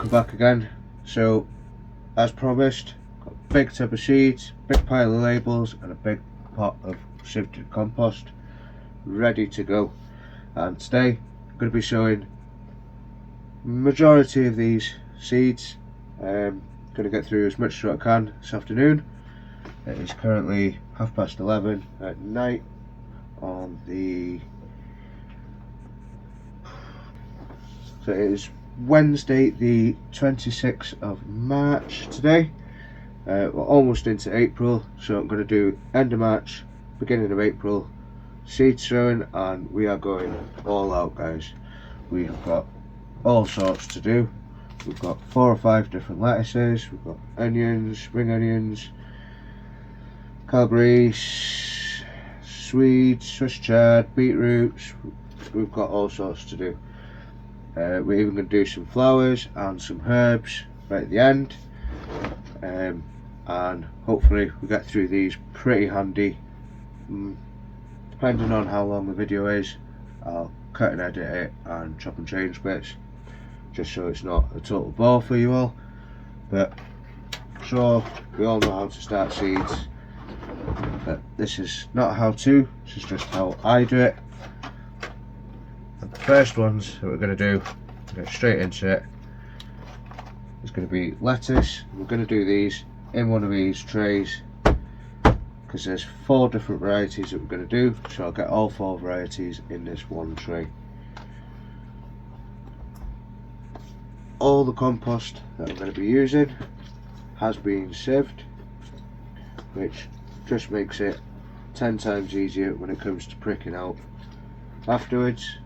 welcome back again. So as promised, got a big tub of seeds, big pile of labels and a big pot of sifted compost ready to go. And today I'm going to be showing majority of these seeds. Going to get through as much as I can this afternoon. It is currently 11:30 at night on the, so it is Wednesday the 26th of March today. We're almost into April, so I'm going to do end of March, beginning of April seed sowing, and we are going all out, guys. We've got all sorts to do. We've got 4 or 5 different lettuces, we've got onions, spring onions, calabrese, Swedes, Swiss chard, beetroots. We've got all sorts to do. We're even going to do some flowers and some herbs right at the end, and hopefully we get through these pretty handy. Depending on how long the video is, I'll cut and edit it and chop and change bits, just so it's not a total bore for you all. But so we all know how to start seeds, but this is not how to, this is just how I do it. And the first ones that we're going to do, go straight into it, is going to be lettuce. We're going to do these in one of these trays because there's 4 different varieties that we're going to do, so I'll get all 4 varieties in this one tray. All the compost that I'm going to be using has been sieved, which just makes it 10 times easier when it comes to pricking out afterwards.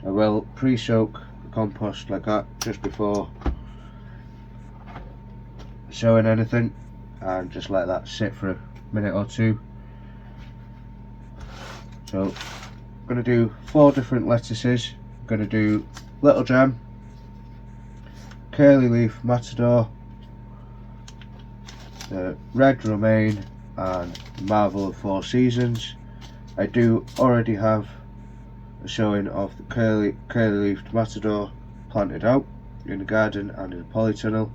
I will pre-soak the compost like that just before sowing anything, and just let that sit for a minute or two. So I'm going to do 4 different lettuces. I'm going to do little jam, curly leaf matador, the red romaine and marvel of 4 seasons. I do already have a showing of the curly leafed matador planted out in the garden and in a polytunnel.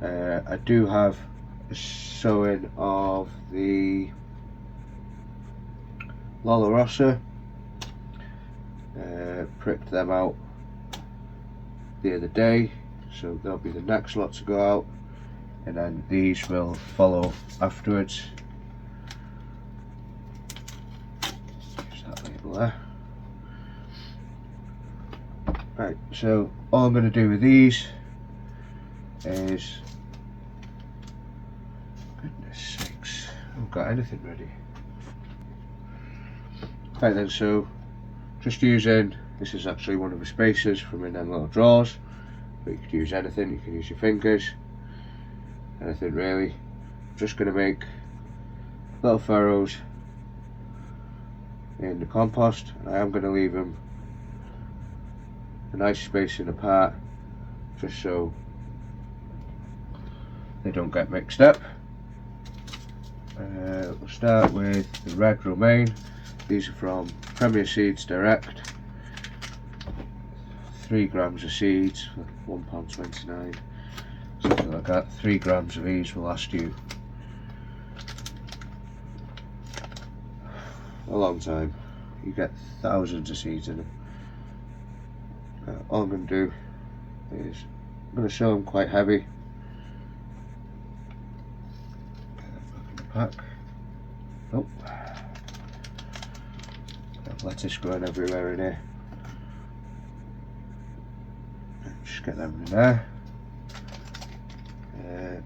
I do have a showing of the Lola Rossa. Pricked them out the other day, so they'll be the next lot to go out, and then these will follow afterwards. Use that label there. Right, so all I'm going to do with these is, goodness sakes, I haven't got anything ready. Right then, so just using, this is actually one of the spacers from in them little drawers, but you could use anything, you can use your fingers, anything really. I'm just going to make little furrows in the compost, and I am going to leave them a nice spacing apart, just so they don't get mixed up. We'll start with the red romaine. These are from Premier Seeds Direct. 3 grams of seeds for £1.29. Something like that. 3 grams of these will last you a long time. You get thousands of seeds in them. All I'm going to do is, I'm going to show them quite heavy. Pack. Oh, lettuce growing everywhere in here. Just get them in there.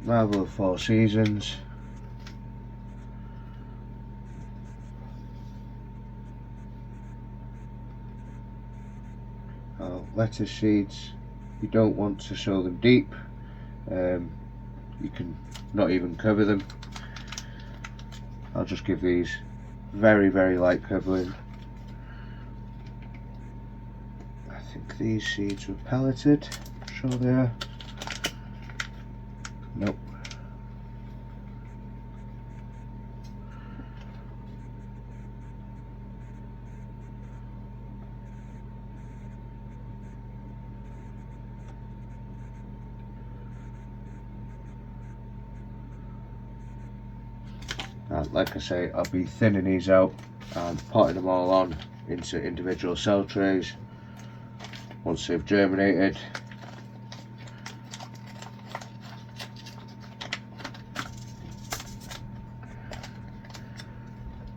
Marvel of 4 seasons. Lettuce seeds, you don't want to sow them deep. You can not even cover them. I'll just give these very, very light covering. I think these seeds were pelleted. I'm sure they are. Nope. Like I say, I'll be thinning these out and potting them all on into individual cell trays once they've germinated.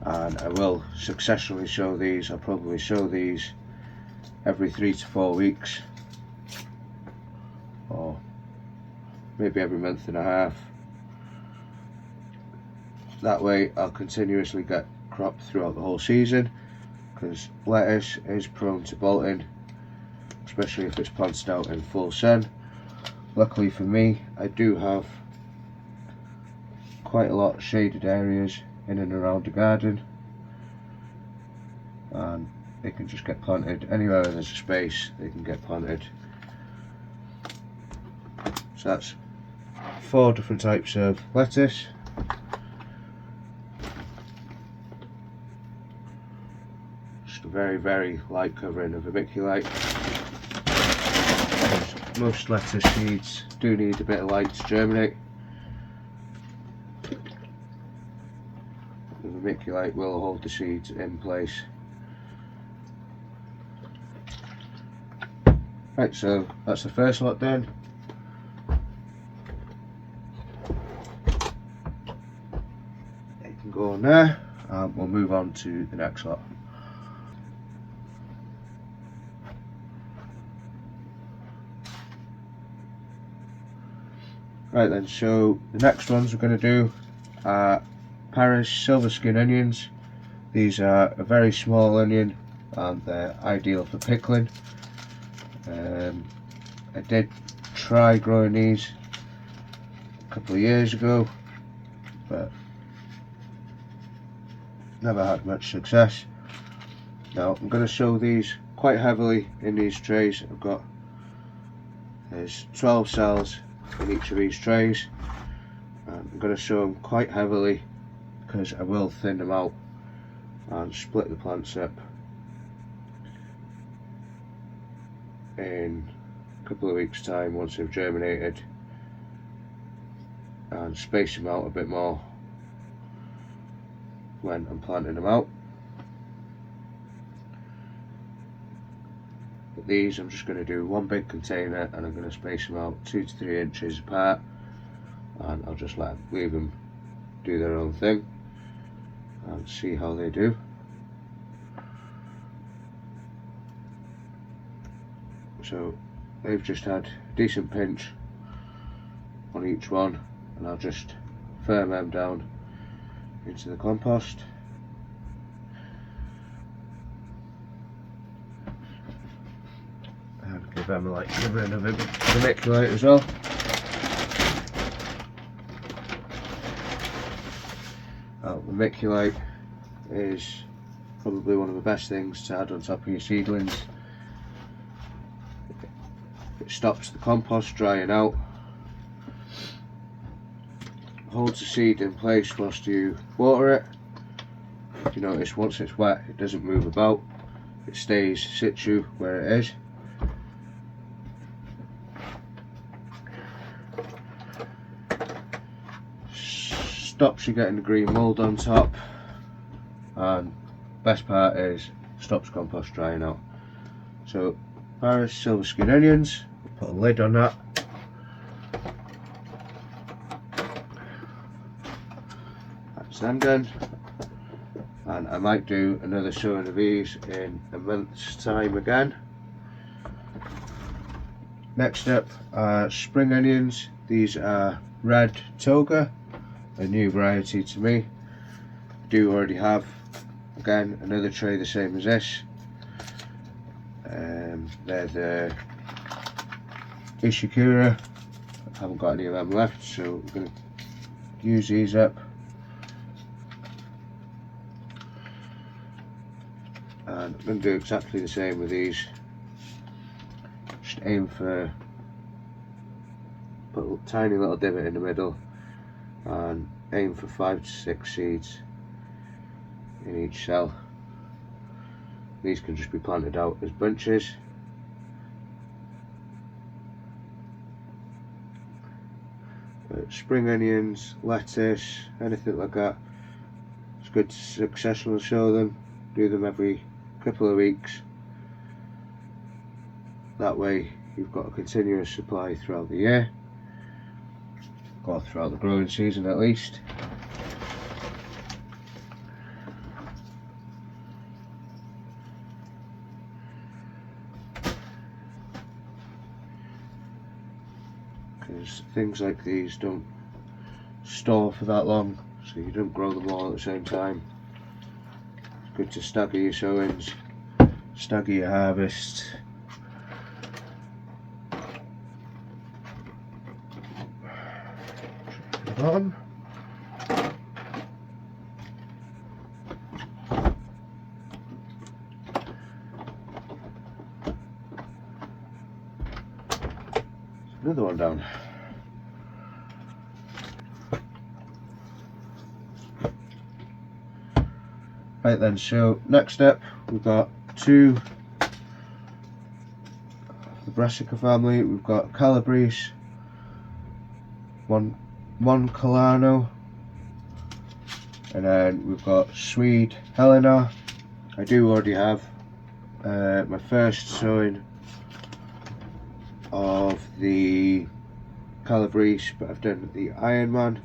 And I will successfully sow these. I'll probably sow these every 3 to 4 weeks, or maybe every month and a half. That way I'll continuously get crop throughout the whole season, because lettuce is prone to bolting, especially if it's planted out in full sun. Luckily for me, I do have quite a lot of shaded areas in and around the garden, and they can just get planted anywhere where there's a space. They can get planted. So that's 4 different types of lettuce. Just a very, very light covering of vermiculite. Most lettuce seeds do need a bit of light to germinate. The vermiculite will hold the seeds in place. Right, so that's the first lot done. It can go on there, and we'll move on to the next lot. Right then, so the next ones we're going to do are Paris silver skin onions. These are a very small onion and they're ideal for pickling. I did try growing these a couple of years ago, but never had much success. Now I'm going to sow these quite heavily in these trays. There's 12 cells in each of these trays, and I'm going to sow them quite heavily because I will thin them out and split the plants up in a couple of weeks time once they've germinated, and space them out a bit more when I'm planting them out. But these I'm just going to do one big container, and I'm going to space them out 2 to 3 inches apart, and I'll just leave them do their own thing and see how they do. So they've just had a decent pinch on each one, and I'll just firm them down into the compost. And give them a covering of vermiculite as well. Vermiculite is probably one of the best things to add on top of your seedlings. It stops the compost drying out, holds the seed in place whilst you water it. You notice once it's wet it doesn't move about, it stays situ where it is. Stops you getting the green mould on top, and best part is stops compost drying out. So Paris silver skin onions, we'll put a lid on that. That's them done, and I might do another sowing of these in a month's time again. Next up are spring onions. These are red toga, a new variety to me. I do already have, again, another tray the same as this. They're the Ishikura. I haven't got any of them left, so we're going to use these up. And I'm going to do exactly the same with these. Just aim for, put a tiny little divot in the middle, and aim for 5 to 6 seeds in each cell. These can just be planted out as bunches. But spring onions, lettuce, anything like that, good to successfully sow them. Do them every couple of weeks. That way you've got a continuous supply throughout the year, or throughout the growing season at least. Because things like these don't store for that long, so you don't grow them all at the same time. It's good to stagger your sowings, stagger your harvests. Bottom. Another one down. Right then, so next step we've got two of the Brassica family. We've got Calabrese, one Colano, and then we've got Swede Helena. I do already have my first sowing of the Calabrese, but I've done the Iron Man,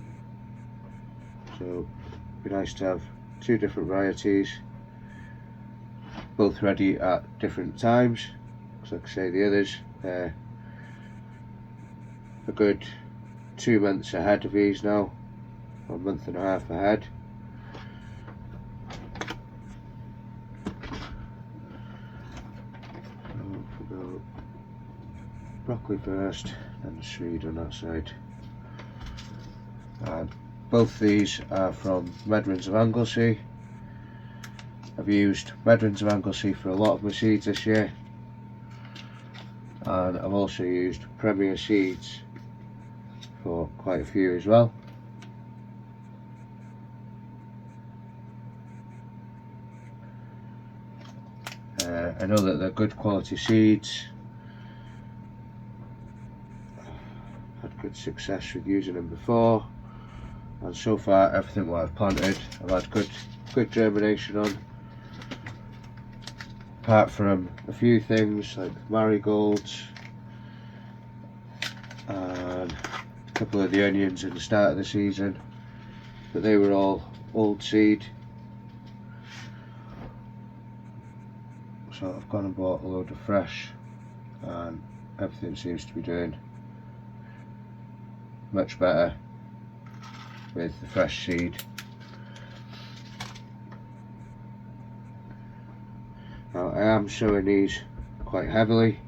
so it'd be nice to have two different varieties, both ready at different times. Because like I say, the others, they're a good 2 months ahead of these now, or a month and a half ahead. So we'll go broccoli first, then the Swede on that side. And both these are from Medrins of Anglesey. I've used Medrins of Anglesey for a lot of my seeds this year, and I've also used Premier Seeds for quite a few as well. I know that they're good quality seeds. I've had good success with using them before, and so far everything what I've planted I've had good germination on, apart from a few things like marigolds and a couple of the onions at the start of the season, but they were all old seed. So I've gone and bought a load of fresh, and everything seems to be doing much better with the fresh seed. Now I am sowing these quite heavily,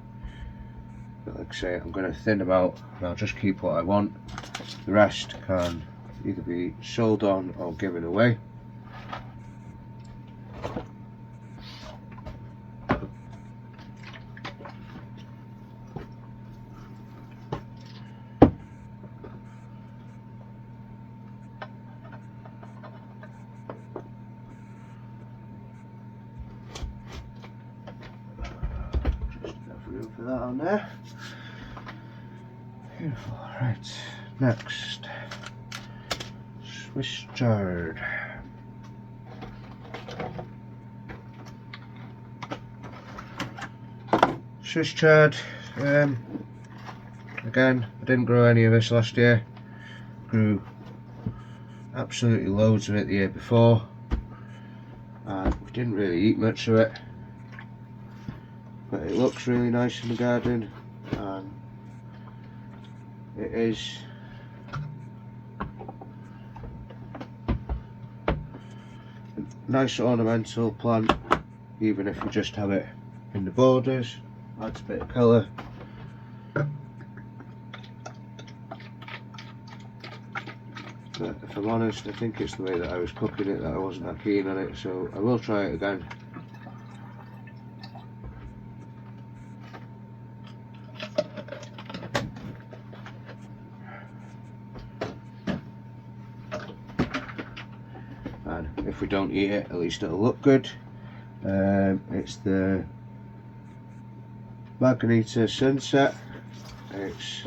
but like I say, I'm going to thin them out and I'll just keep what I want. The rest can either be sold on or given away. For that on there. Beautiful. Right, next, Swiss chard. Swiss chard. Again, I didn't grow any of this last year. Grew absolutely loads of it the year before, and we didn't really eat much of it. But it looks really nice in the garden, and it is a nice ornamental plant, even if you just have it in the borders. Adds a bit of colour. But if I'm honest, I think it's the way that I was cooking it that I wasn't that keen on it, so I will try it again. And if we don't eat it, at least it'll look good. It's the Magnetar Sunset. It's,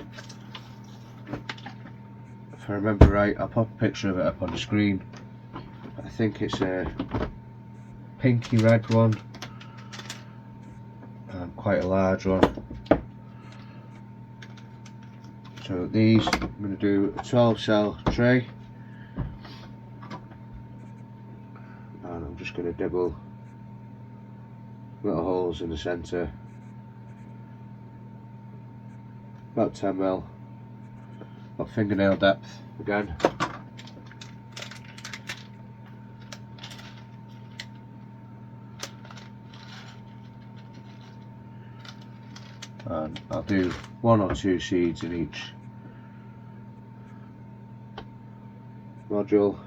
if I remember right, I'll pop a picture of it up on the screen. I think it's a pinky red one, and quite a large one. So these, I'm going to do a 12 cell tray, and I'm just going to dibble little holes in the centre, about 10mm, about fingernail depth again. And I'll do 1 or 2 seeds in each module.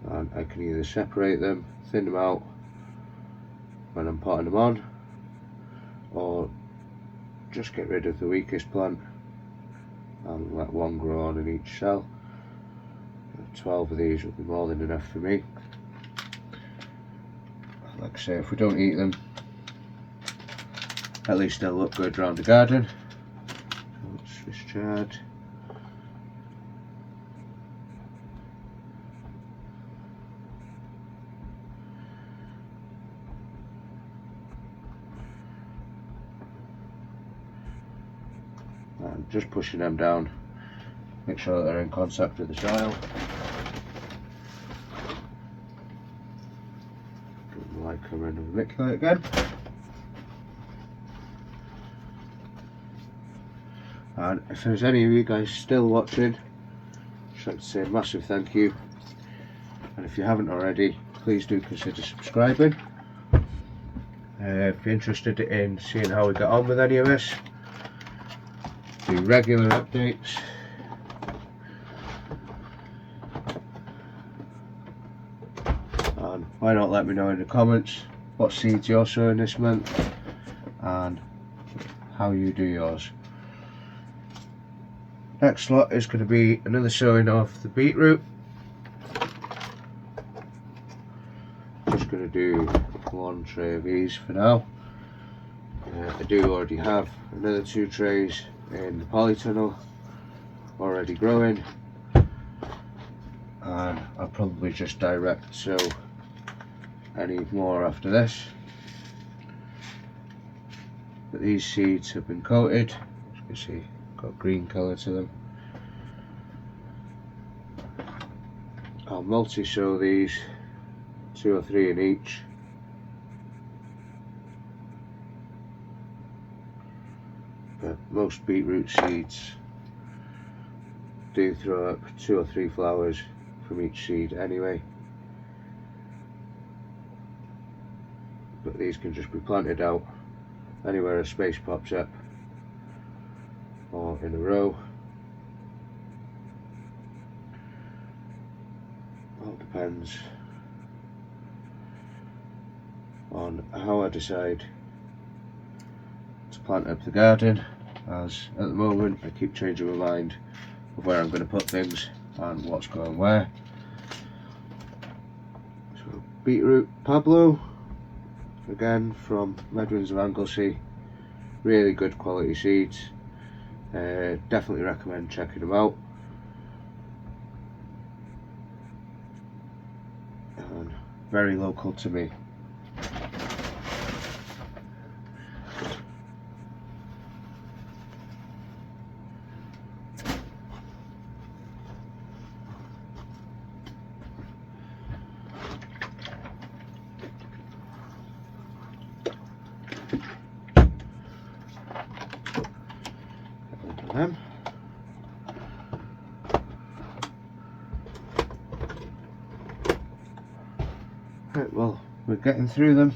And I can either separate them, thin them out when I'm potting them on, or just get rid of the weakest plant and let one grow on in each cell. 12 of these will be more than enough for me. Like I say, if we don't eat them, at least they'll look good around the garden. Swiss chard. And just pushing them down, make sure that they're in contact with the soil. Like come around and manipulate again. And if there's any of you guys still watching, I'd just like to say a massive thank you. And if you haven't already, please do consider subscribing. If you're interested in seeing how we get on with any of this, do regular updates. And why not let me know in the comments what seeds you're sowing this month and how you do yours. Next lot is going to be another sowing of the beetroot. Just going to do 1 tray of these for now. I do already have another 2 trays in the polytunnel already growing, and I'll probably just direct sow any more after this. But these seeds have been coated, as you can see, got green colour to them. I'll multi-sow these, 2 or 3 in each. But most beetroot seeds do throw up 2 or 3 flowers from each seed anyway. But these can just be planted out anywhere a space pops up, or in a row. All depends on how I decide to plant up the garden, as at the moment I keep changing my mind of where I'm going to put things and what's going where. So beetroot Pablo, again from Medwins of Anglesey, really good quality seeds. Definitely recommend checking them out. And very local to me. Right, well, we're getting through them.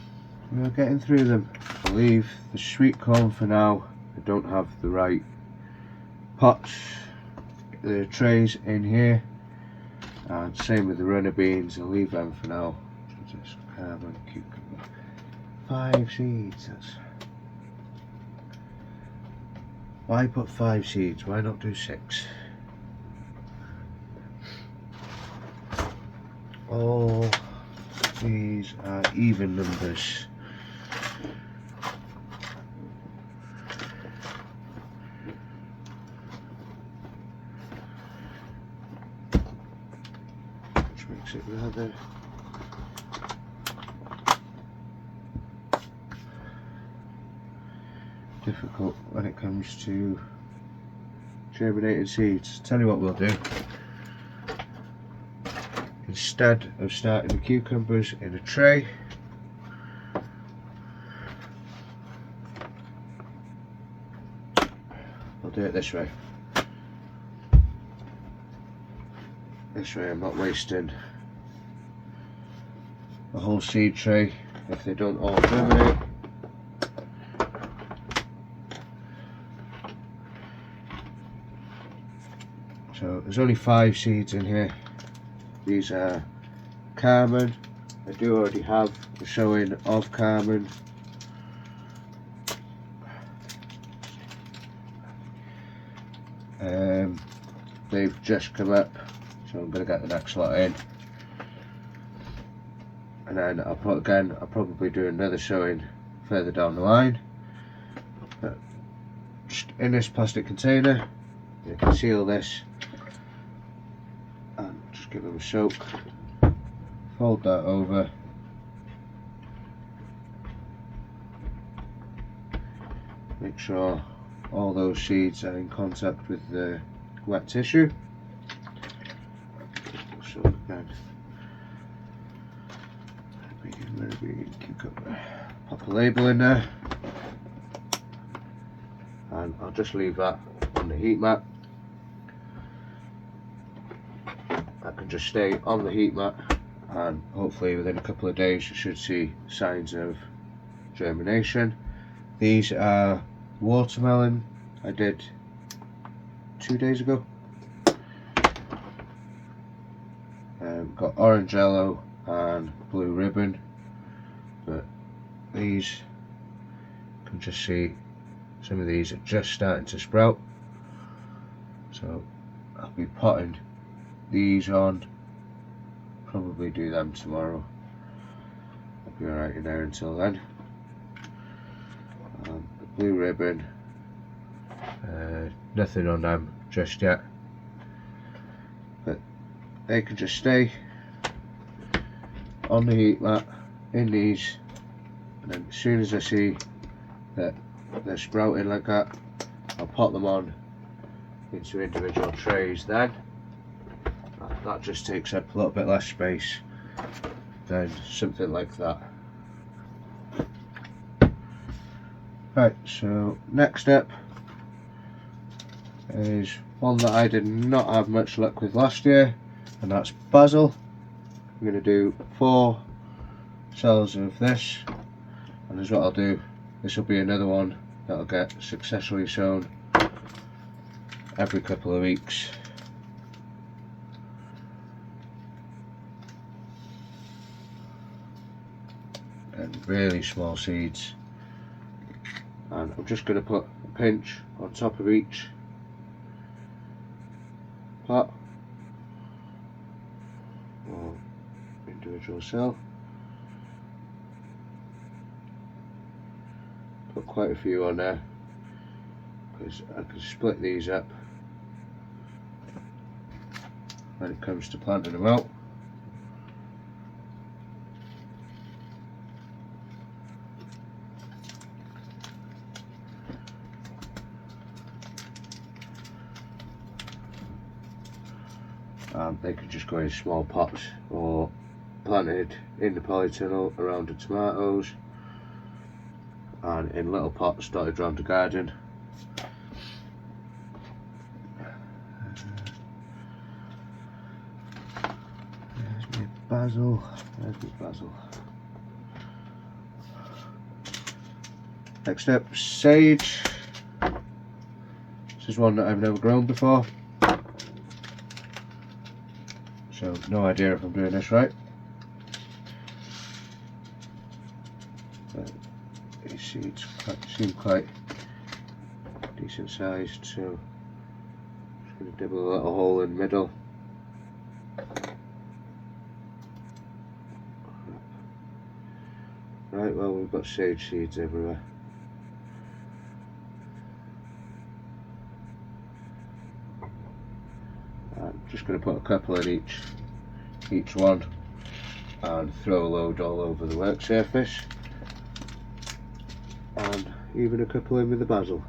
I'll leave the sweet corn for now. I don't have the right pots, the trays in here, and same with the runner beans. I'll leave them for now. Just carbon cucumber. 5 seeds. Why put 5 seeds? Why not do 6? All these are even numbers. which makes it rather difficult when it comes to germinating seeds. Tell you what we'll do. Instead of starting the cucumbers in a tray, we'll do it this way. This way I'm not wasting the whole seed tray if they don't all germinate. So there's only 5 seeds in here. These are Carmen. I do already have the sowing of Carmen. They've just come up, so I'm going to get the next lot in. And then I'll probably do another sowing further down the line. But just in this plastic container, you can seal this and just give them a soak. Fold that over. Make sure all those seeds are in contact with the wet tissue. So again, maybe pop a label in there, and I'll just leave that on the heat mat. That can just stay on the heat mat, and hopefully within a couple of days you should see signs of germination. These are watermelon I did 2 days ago. Got orange, yellow and blue ribbon, but these, you can just see some of these are just starting to sprout, so I'll be potting these on, probably do them tomorrow. I'll be alright in there until then. The blue ribbon, nothing on them just yet, but they can just stay on the heat mat in these, and then as soon as I see that they're sprouting like that, I'll pop them on into individual trays. Then that just takes up a little bit less space than something like that. Right, so next step is one that I did not have much luck with last year, and that's basil. I'm going to do 4 cells of this, and as what I'll do, this will be another one that'll get successfully sown every couple of weeks. And really small seeds, and I'm just going to put a pinch on top of each pot or individual cell. Put quite a few on there because I can split these up when it comes to planting them out. They can just go in small pots or planted in the polytunnel around the tomatoes, and in little pots dotted around the garden. There's my basil. There's my basil. Next up, sage. This is one that I've never grown before, so no idea if I'm doing this right. But these seeds seem quite decent sized, so I'm just going to dibble a little hole in the middle. Right, well, we've got sage seeds everywhere. I'm just going to put a couple in each each one and throw a load all over the work surface, and even a couple in with the basil.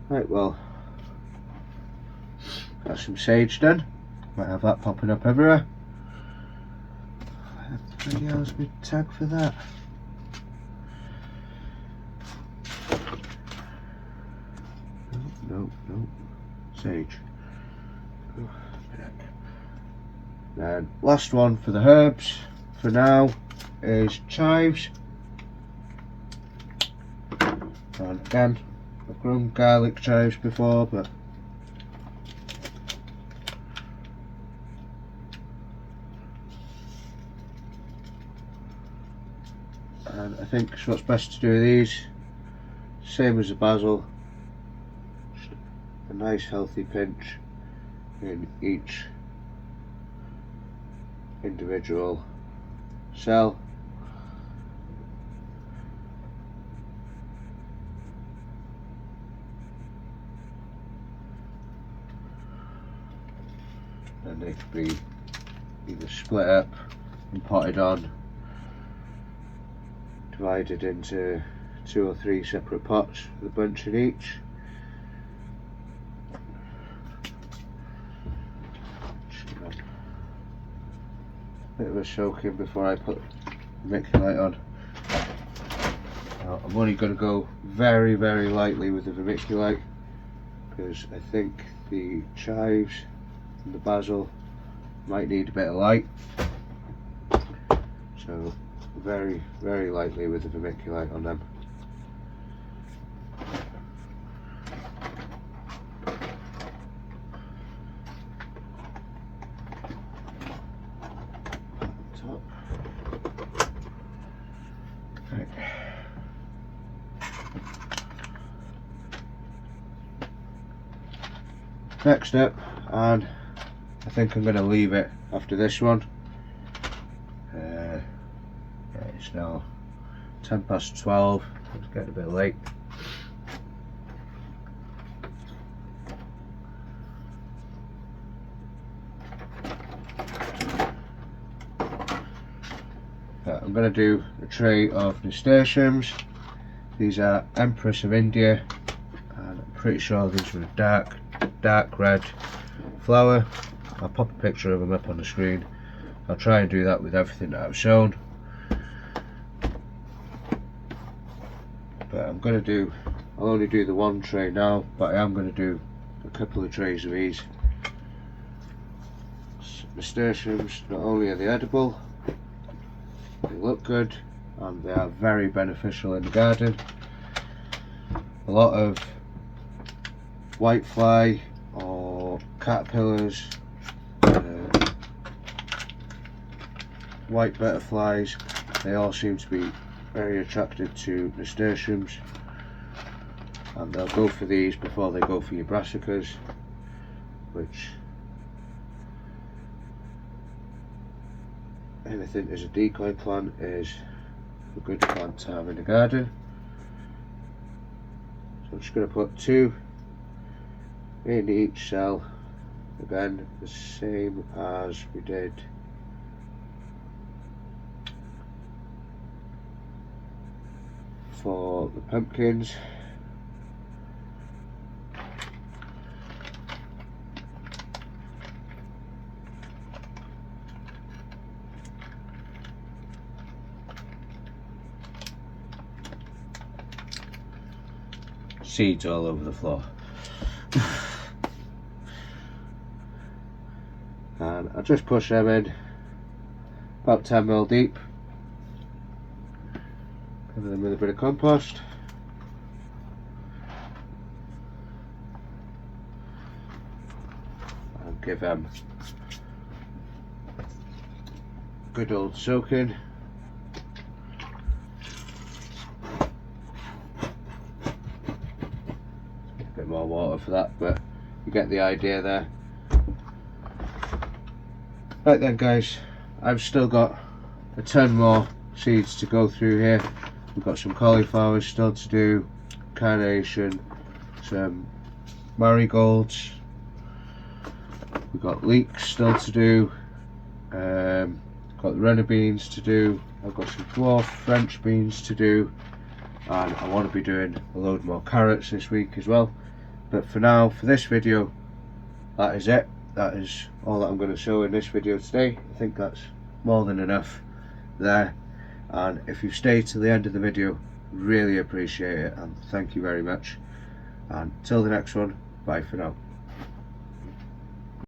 Right, well, got some sage done. Might have that popping up everywhere. Bloody hell's my tag for that? No, sage. Then last one for the herbs for now is chives. And again, I've grown garlic chives before, but and I think what's best to do with these, same as the basil, just a nice healthy pinch in each individual cell. And they could be either split up and potted on, divided into 2 or 3 separate pots with a bunch in each. Bit of a soaking before I put the vermiculite on. Now, I'm only going to go very lightly with the vermiculite because I think the chives and the basil might need a bit of light, so very lightly with the vermiculite on them. Right. Next up, and I think I'm going to leave it after this one. Yeah, it's now 12:10. It's getting a bit late. I'm going to do a tray of Nasturtiums. These are Empress of India, and I'm pretty sure these were a dark red flower. I'll pop a picture of them up on the screen. I'll try and do that with everything that I've shown. But I'll only do the one tray now, but I am going to do a couple of trays of these. Nasturtiums, not only are they edible, they look good, and they are very beneficial in the garden. A lot of whitefly or caterpillars, white butterflies, they all seem to be very attracted to nasturtiums, and they'll go for these before they go for your brassicas, which anything as a decoy plant is a good plant to have in the garden. So I'm just going to put 2 in each cell, again the same as we did for the pumpkins. Seeds all over the floor. And I'll just push them in about 10 mil deep. Cover them with a bit of compost. And give them good old soaking. A bit more water for that, but you get the idea there. Right then guys, I've still got a ton more seeds to go through here. We've got some cauliflowers still to do, carnation, some marigolds, we've got leeks still to do, got the runner beans to do, I've got some dwarf French beans to do, and I want to be doing a load more carrots this week as well. But for now, for this video, that is it. That is all that I'm going to show in this video today. I think that's more than enough there, and if you've stayed to the end of the video, really appreciate it and thank you very much. And till the next one, bye for now.